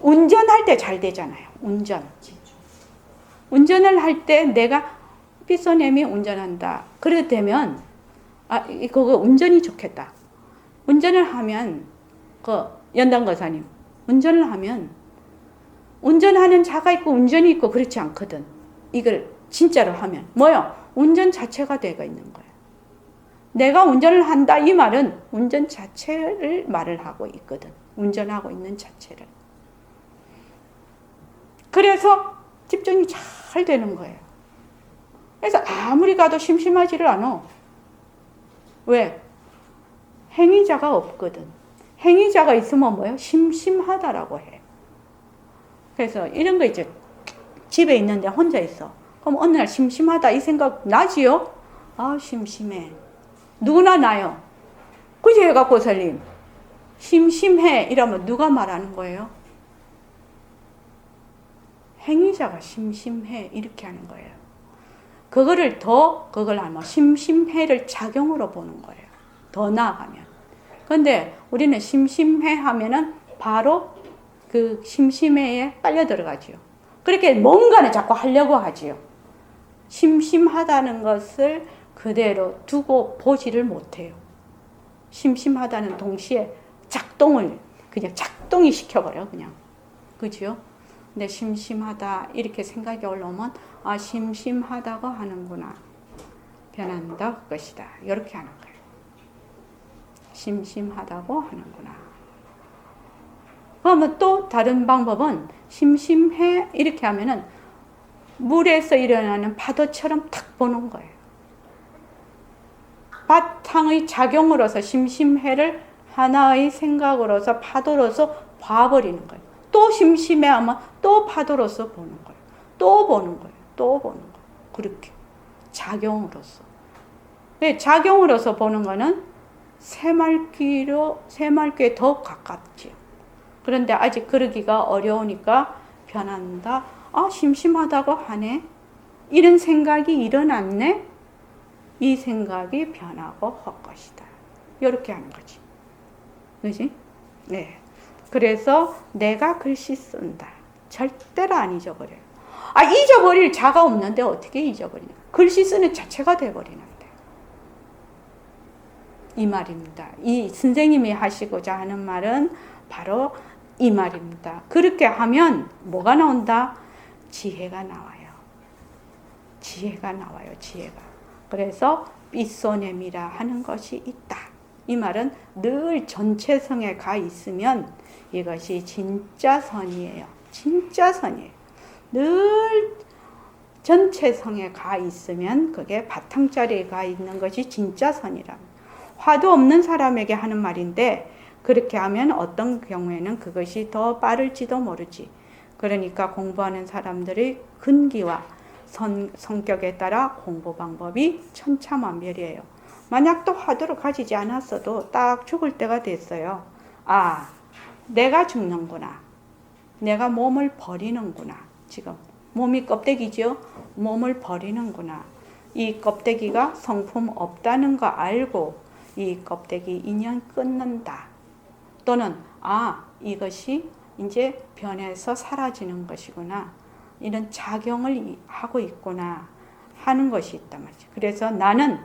Speaker 1: 운전할 때 잘 되잖아요. 운전을 할 때 내가 삐서내미 운전한다. 그렇게 되면 그거 운전이 좋겠다. 운전을 하면 연단거사님 운전을 하면 운전하는 자가 있고 운전이 있고 그렇지 않거든. 이걸 진짜로 하면 뭐요? 운전 자체가 되어 있는 거예요. 내가 운전을 한다 이 말은 운전 자체를 말을 하고 있거든. 운전하고 있는 자체를. 그래서 집중이 잘 되는 거예요. 그래서 아무리 가도 심심하지를 않아. 왜? 행위자가 없거든. 행위자가 있으면 뭐예요? 심심하다라고 해. 그래서 이런 거 있죠. 집에 있는데 혼자 있어. 그럼 어느 날 심심하다 이 생각 나지요? 심심해. 누구나 나요. 그지 해갖고 살림. 심심해 이러면 누가 말하는 거예요? 행위자가 심심해 이렇게 하는 거예요. 그걸 하면 심심해를 작용으로 보는 거예요. 더 나아가면. 근데 우리는 심심해 하면은 바로 그 심심해에 빨려 들어가지요. 그렇게 뭔가를 자꾸 하려고 하지요. 심심하다는 것을 그대로 두고 보지를 못해요. 심심하다는 동시에 그냥 작동이 시켜버려, 그냥. 그죠? 근데 심심하다, 이렇게 생각이 올라오면, 심심하다고 하는구나. 변한다, 것이다. 이렇게 하는 거예요. 심심하다고 하는구나. 그러면 또 다른 방법은, 심심해, 이렇게 하면은, 물에서 일어나는 파도처럼 탁 보는 거예요. 바탕의 작용으로서 심심해를 하나의 생각으로서 파도로서 봐버리는 거예요. 또 심심해하면 또 파도로서 보는 거예요. 또 보는 거예요. 또 보는 거예요. 그렇게 작용으로서. 작용으로서 보는 거는 새말귀에 더 가깝지요. 그런데 아직 그러기가 어려우니까 변한다. 심심하다고 하네. 이런 생각이 일어났네. 이 생각이 변하고 할 것이다. 이렇게 하는 거지. 그지? 네. 그래서 내가 글씨 쓴다. 절대로 안 잊어버려요. 잊어버릴 자가 없는데 어떻게 잊어버리냐. 글씨 쓰는 자체가 돼버리는데. 이 말입니다. 이 선생님이 하시고자 하는 말은 바로 이 말입니다. 그렇게 하면 뭐가 나온다? 지혜가 나와요. 지혜가 나와요. 지혜가. 그래서 삐소냄이라 하는 것이 있다. 이 말은 늘 전체성에 가 있으면 이것이 진짜 선이에요. 진짜 선이에요. 늘 전체성에 가 있으면 그게 바탕자리에 가 있는 것이 진짜 선이랍니다. 화두 없는 사람에게 하는 말인데 그렇게 하면 어떤 경우에는 그것이 더 빠를지도 모르지. 그러니까 공부하는 사람들의 근기와 성격에 따라 공부 방법이 천차만별이에요. 만약 또 화두를 가지지 않았어도 딱 죽을 때가 됐어요. 아, 내가 죽는구나. 내가 몸을 버리는구나. 지금 몸이 껍데기죠. 몸을 버리는구나. 이 껍데기가 성품 없다는 거 알고 이 껍데기 인연 끊는다. 또는 이것이 이제 변해서 사라지는 것이구나. 이런 작용을 하고 있구나 하는 것이 있단 말이죠. 그래서 나는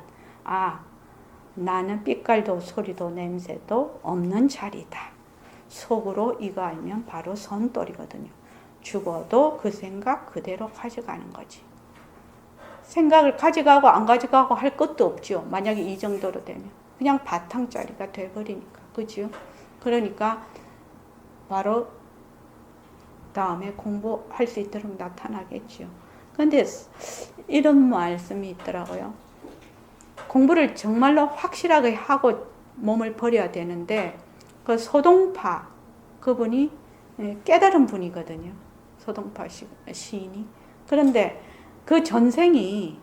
Speaker 1: 빛깔도 소리도 냄새도 없는 자리다. 속으로 이거 알면 바로 선돌이거든요. 죽어도 그 생각 그대로 가져가는 거지. 생각을 가져가고 안 가져가고 할 것도 없죠. 만약에 이 정도로 되면 그냥 바탕짜리가 돼버리니까. 그죠? 그러니까 바로 다음에 공부할 수 있도록 나타나겠죠. 그런데 이런 말씀이 있더라고요. 공부를 정말로 확실하게 하고 몸을 버려야 되는데 그 소동파 그분이 깨달은 분이거든요. 소동파 시인이. 그런데 그 전생이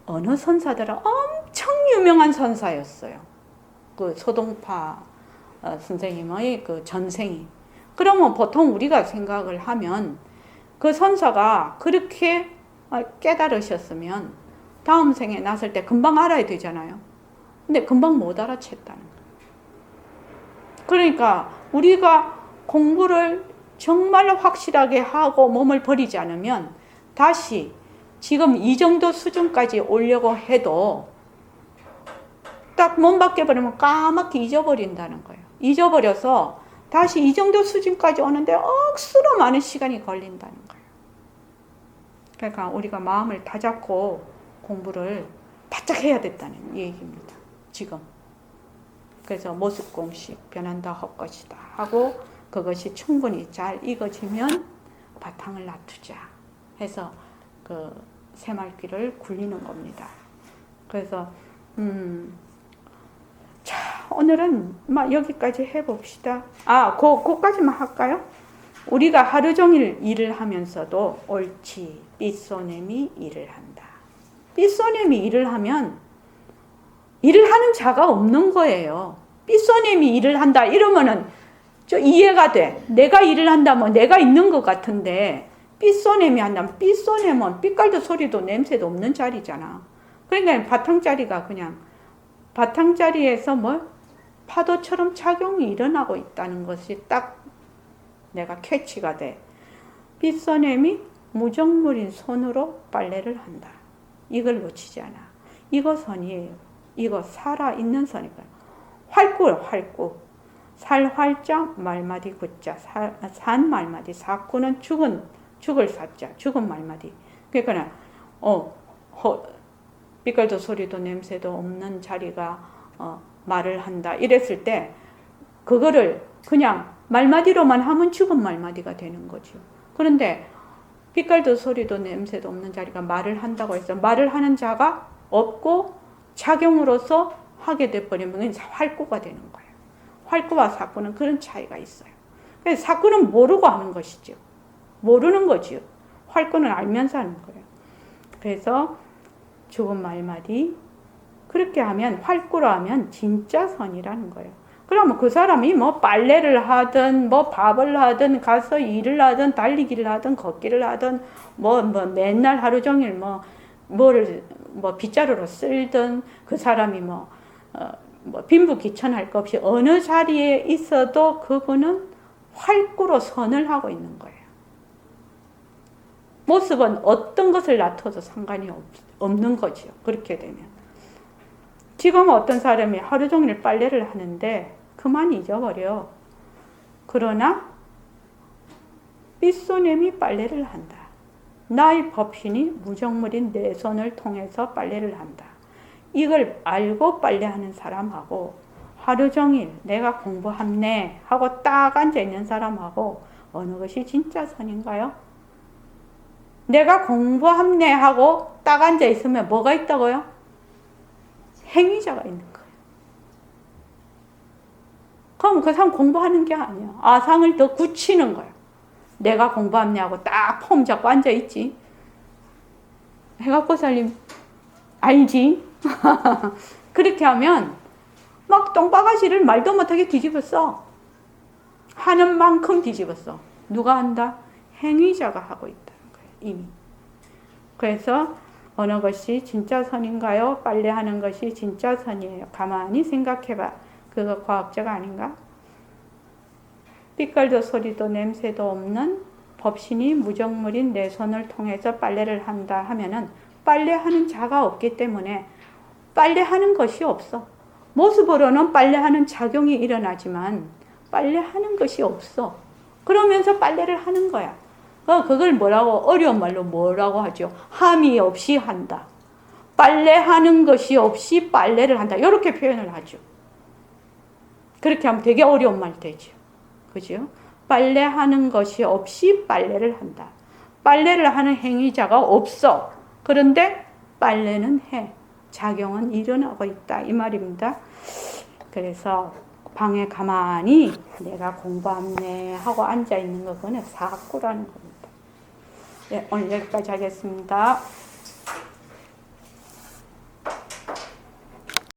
Speaker 1: 어느 선사더라 엄청 유명한 선사였어요. 그 소동파 선생님의 그 전생이. 그러면 보통 우리가 생각을 하면 그 선사가 그렇게 깨달으셨으면 다음 생에 났을 때 금방 알아야 되잖아요. 근데 금방 못 알아챘다는 거예요. 그러니까 우리가 공부를 정말로 확실하게 하고 몸을 버리지 않으면 다시 지금 이 정도 수준까지 오려고 해도 딱 몸 바뀌어버리면 까맣게 잊어버린다는 거예요. 잊어버려서 다시 이 정도 수준까지 오는데 억수로 많은 시간이 걸린다는 거예요. 그러니까 우리가 마음을 다잡고 공부를 바짝 해야 됐다는 얘기입니다. 지금. 그래서 모습공식 변한다 헛것이다 하고 그것이 충분히 잘 익어지면 바탕을 놔두자 해서 그 새말귀를 굴리는 겁니다. 그래서 자, 오늘은 여기까지 해봅시다. 그까지만 할까요? 우리가 하루 종일 일을 하면서도 옳지, 삐쏘냄이 일을 한다. 삐쏘냄이 일을 하면 일을 하는 자가 없는 거예요. 삐쏘냄이 일을 한다 이러면은 이해가 돼. 내가 일을 한다면 내가 있는 것 같은데 삐쏘냄이 한다면 삐쏘냄은 삐깔도 소리도 냄새도 없는 자리잖아. 그러니까 바탕자리가 그냥 바탕자리에서 파도처럼 작용이 일어나고 있다는 것이 딱 내가 캐치가 돼. 삐쏘냄이 무정물인 손으로 빨래를 한다. 이걸 놓치지 않아. 이거 선이에요. 이거 살아있는 선이거든요. 활구요, 활구. 살활자 말마디 구자. 산 말마디. 사구는 죽을 사자. 죽은 말마디. 그러니까 삐깔도 소리도 냄새도 없는 자리가 말을 한다. 이랬을 때 그거를 그냥 말마디로만 하면 죽은 말마디가 되는 거죠. 그런데 삐깔도 소리도 냄새도 없는 자리가 말을 한다고 해서 말을 하는 자가 없고 작용으로서 하게 돼버리면 활구가 되는 거예요. 활구와 사구는 그런 차이가 있어요. 그래서 사구는 모르고 하는 것이죠. 모르는 거죠. 활구는 알면서 하는 거예요. 그래서 죽은 말마디 그렇게 하면 활구로 하면 진짜 선이라는 거예요. 그러면 그 사람이 빨래를 하든 밥을 하든 가서 일을 하든 달리기를 하든 걷기를 하든 맨날 하루 종일 뭐를 빗자루로 쓸든 그 사람이 빈부귀천할 것 없이 어느 자리에 있어도 그분은 활구로 선을 하고 있는 거예요. 모습은 어떤 것을 나타도 상관이 없는 거죠. 그렇게 되면. 지금 어떤 사람이 하루 종일 빨래를 하는데 그만 잊어버려. 그러나 삐쏘냄이 빨래를 한다. 나의 법신이 무정물인 내 손을 통해서 빨래를 한다. 이걸 알고 빨래하는 사람하고 하루 종일 내가 공부했네 하고 딱 앉아있는 사람하고 어느 것이 진짜 선인가요? 내가 공부했네 하고 딱 앉아있으면 뭐가 있다고요? 행위자가 있는 거예요. 그럼 그 사람 공부하는 게 아니야. 아상을 더 굳히는 거야. 내가 공부하네 하고 딱 폼 잡고 앉아있지. 해갖고살림 알지? 그렇게 하면 막 똥바가지를 말도 못하게 뒤집었어. 하는 만큼 뒤집었어. 누가 한다? 행위자가 하고 있다는 거예요. 이미. 그래서 어느 것이 진짜 선인가요? 빨래하는 것이 진짜 선이에요. 가만히 생각해봐. 그거 과학적 아닌가? 삐깔도 소리도 냄새도 없는 법신이 무정물인 내 손을 통해서 빨래를 한다 하면은 빨래하는 자가 없기 때문에 빨래하는 것이 없어. 모습으로는 빨래하는 작용이 일어나지만 빨래하는 것이 없어. 그러면서 빨래를 하는 거야. 그걸 뭐라고, 어려운 말로 뭐라고 하죠? 함이 없이 한다. 빨래하는 것이 없이 빨래를 한다. 이렇게 표현을 하죠. 그렇게 하면 되게 어려운 말 되죠. 그죠? 빨래하는 것이 없이 빨래를 한다. 빨래를 하는 행위자가 없어. 그런데 빨래는 해. 작용은 일어나고 있다. 이 말입니다. 그래서 방에 가만히 내가 공부하네 하고 앉아있는 거 그거는 사고라는 겁니다. 네, 오늘 여기까지 하겠습니다.